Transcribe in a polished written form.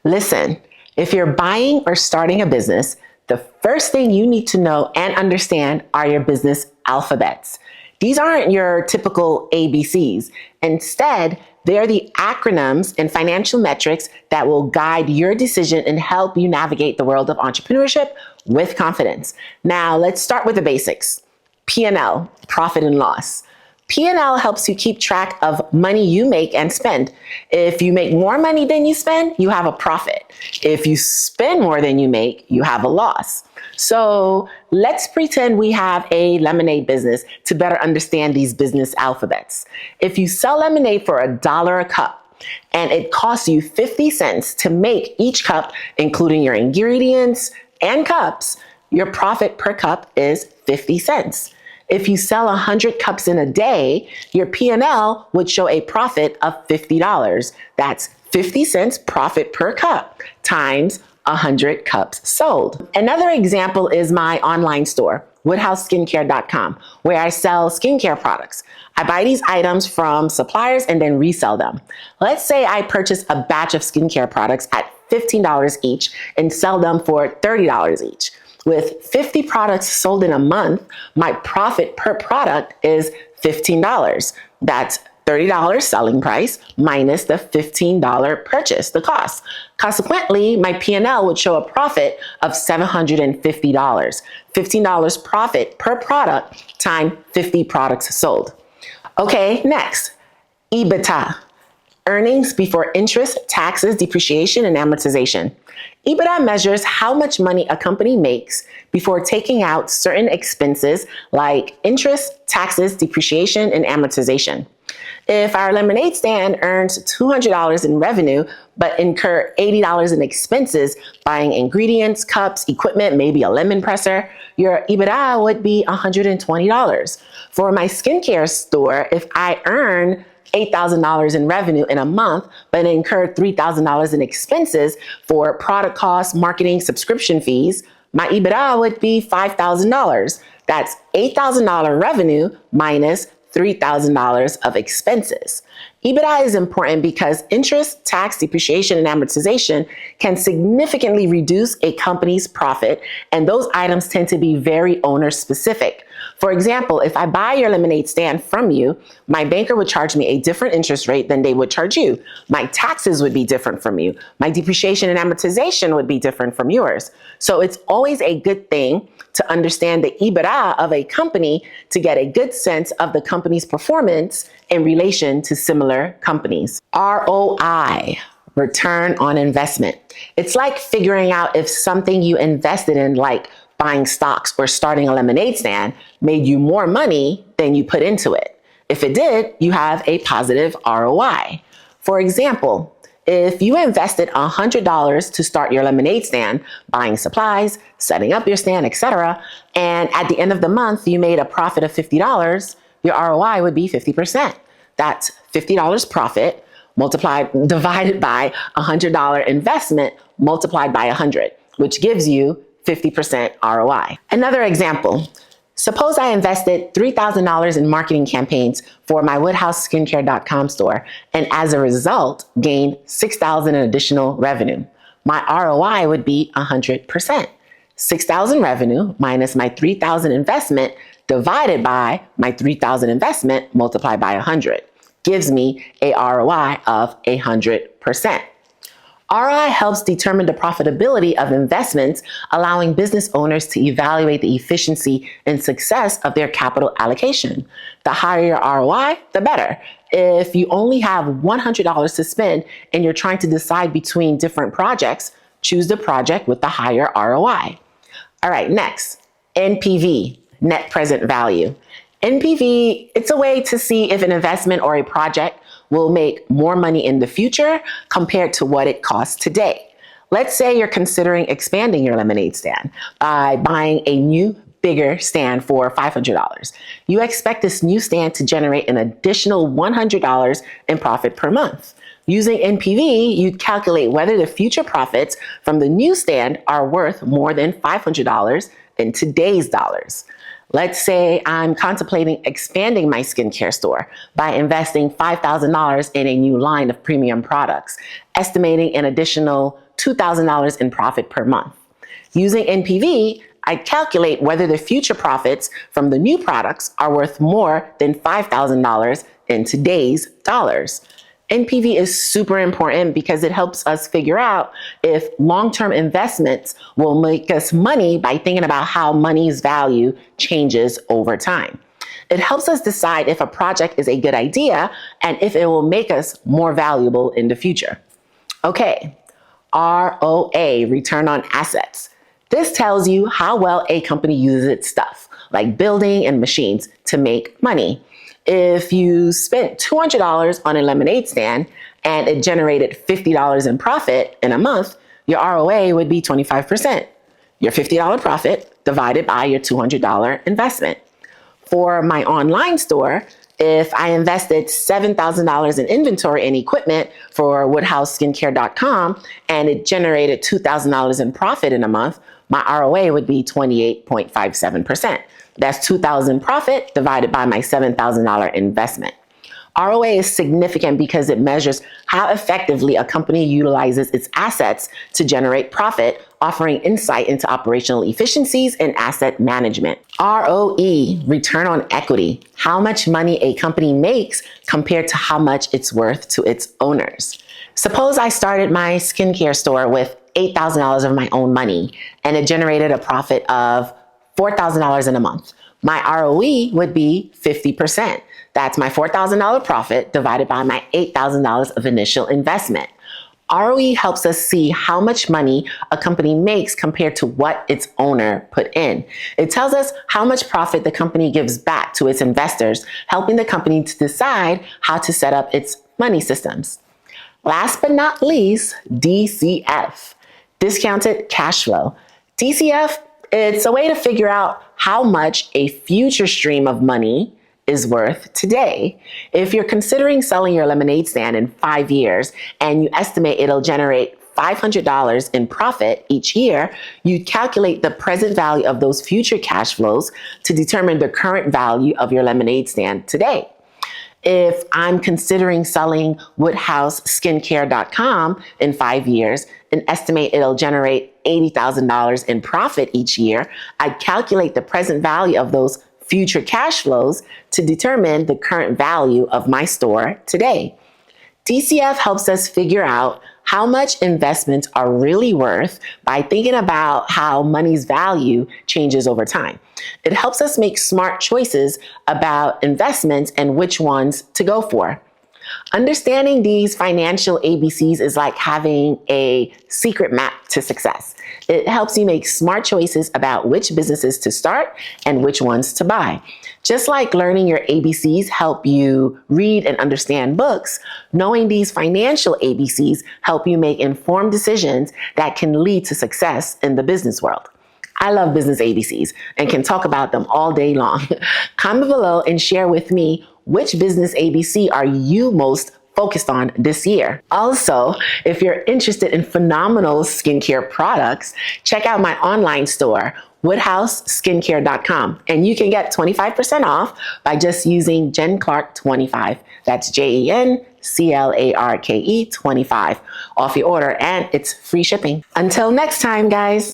Listen, if you're buying or starting a business, the first thing you need to know and understand are your business alphabets. These aren't your typical ABCs. Instead, they're the acronyms and financial metrics that will guide your decision and help you navigate the world of entrepreneurship with confidence. Now, let's start with the basics. P&L, profit and loss. P&L helps you keep track of money you make and spend. If you make more money than you spend, you have a profit. If you spend more than you make, you have a loss. So let's pretend we have a lemonade business to better understand these business alphabets. If you sell lemonade for $1 a cup and it costs you 50 cents to make each cup, including your ingredients and cups, your profit per cup is 50 cents. If you sell 100 cups in a day, your P&L would show a profit of $50. That's 50 cents profit per cup times 100 cups sold. Another example is my online store, woodhouseskincare.com, where I sell skincare products. I buy these items from suppliers and then resell them. Let's say I purchase a batch of skincare products at $15 each and sell them for $30 each. With 50 products sold in a month, my profit per product is $15. That's $30 selling price minus the $15 purchase, the cost. Consequently, my P&L would show a profit of $750. $15 profit per product times 50 products sold. Okay, next, EBITDA. Earnings before interest, taxes, depreciation, and amortization. EBITDA measures how much money a company makes before taking out certain expenses like interest, taxes, depreciation, and amortization. If our lemonade stand earns $200 in revenue, but incur $80 in expenses buying ingredients, cups, equipment, maybe a lemon presser, your EBITDA would be $120. For my skincare store, if I earn $8,000 in revenue in a month, but incurred $3,000 in expenses for product costs, marketing, subscription fees, my EBITDA would be $5,000. That's $8,000 revenue minus $3,000 of expenses. EBITDA is important because interest, tax, depreciation, and amortization can significantly reduce a company's profit, and those items tend to be very owner specific. For example, if I buy your lemonade stand from you, my banker would charge me a different interest rate than they would charge you. My taxes would be different from you. My depreciation and amortization would be different from yours. So it's always a good thing to understand the EBITDA of a company to get a good sense of the company's performance in relation to similar companies. ROI, return on investment. It's like figuring out if something you invested in, like buying stocks or starting a lemonade stand, made you more money than you put into it. If it did, you have a positive ROI. For example, if you invested $100 to start your lemonade stand, buying supplies, setting up your stand, etc., and at the end of the month, you made a profit of $50, your ROI would be 50%. That's $50 profit divided by $100 investment multiplied by 100, which gives you 50% ROI. Another example, suppose I invested $3,000 in marketing campaigns for my woodhouseskincare.com store, and as a result, gained $6,000 in additional revenue. My ROI would be 100%. $6,000 revenue minus my $3,000 investment divided by my $3,000 investment multiplied by 100 gives me a ROI of 100%. ROI helps determine the profitability of investments, allowing business owners to evaluate the efficiency and success of their capital allocation. The higher your ROI, the better. If you only have $100 to spend and you're trying to decide between different projects, choose the project with the higher ROI. All right, next, NPV, net present value. NPV, it's a way to see if an investment or a project will make more money in the future compared to what it costs today. Let's say you're considering expanding your lemonade stand by buying a new, bigger stand for $500. You expect this new stand to generate an additional $100 in profit per month. Using NPV, you calculate whether the future profits from the new stand are worth more than $500 in today's dollars. Let's say I'm contemplating expanding my skincare store by investing $5,000 in a new line of premium products, estimating an additional $2,000 in profit per month. Using NPV, I calculate whether the future profits from the new products are worth more than $5,000 in today's dollars. NPV is super important because it helps us figure out if long-term investments will make us money by thinking about how money's value changes over time. It helps us decide if a project is a good idea and if it will make us more valuable in the future. Okay, ROA, return on assets. This tells you how well a company uses its stuff, like building and machines, to make money. If you spent $200 on a lemonade stand and it generated $50 in profit in a month, your ROA would be 25%. Your $50 profit divided by your $200 investment. For my online store, if I invested $7,000 in inventory and equipment for woodhouseskincare.com and it generated $2,000 in profit in a month, my ROA would be 28.57%. That's $2,000 profit divided by my $7,000 investment. ROA is significant because it measures how effectively a company utilizes its assets to generate profit, offering insight into operational efficiencies and asset management. ROE, return on equity, how much money a company makes compared to how much it's worth to its owners. Suppose I started my skincare store with $8,000 of my own money and it generated a profit of $4,000 in a month. My ROE would be 50%. That's my $4,000 profit divided by my $8,000 of initial investment. ROE helps us see how much money a company makes compared to what its owner put in. It tells us how much profit the company gives back to its investors, helping the company to decide how to set up its money systems. Last but not least, DCF, discounted cash flow. DCF, it's a way to figure out how much a future stream of money is worth today. If you're considering selling your lemonade stand in 5 years and you estimate it'll generate $500 in profit each year, you calculate the present value of those future cash flows to determine the current value of your lemonade stand today. If I'm considering selling woodhouseskincare.com in 5 years and estimate it'll generate $80,000 in profit each year, I'd calculate the present value of those future cash flows to determine the current value of my store today. DCF helps us figure out how much investments are really worth by thinking about how money's value changes over time. It helps us make smart choices about investments and which ones to go for. Understanding these financial ABCs is like having a secret map to success. It helps you make smart choices about which businesses to start and which ones to buy. Just like learning your ABCs help you read and understand books, knowing these financial ABCs help you make informed decisions that can lead to success in the business world. I love business ABCs and can talk about them all day long. Comment below and share with me which business ABC are you most focused on this year. Also, if you're interested in phenomenal skincare products, check out my online store, woodhouseskincare.com, and you can get 25% off by just using Jen Clark 25. That's JenClarke 25 off your order, and it's free shipping. Until next time, guys.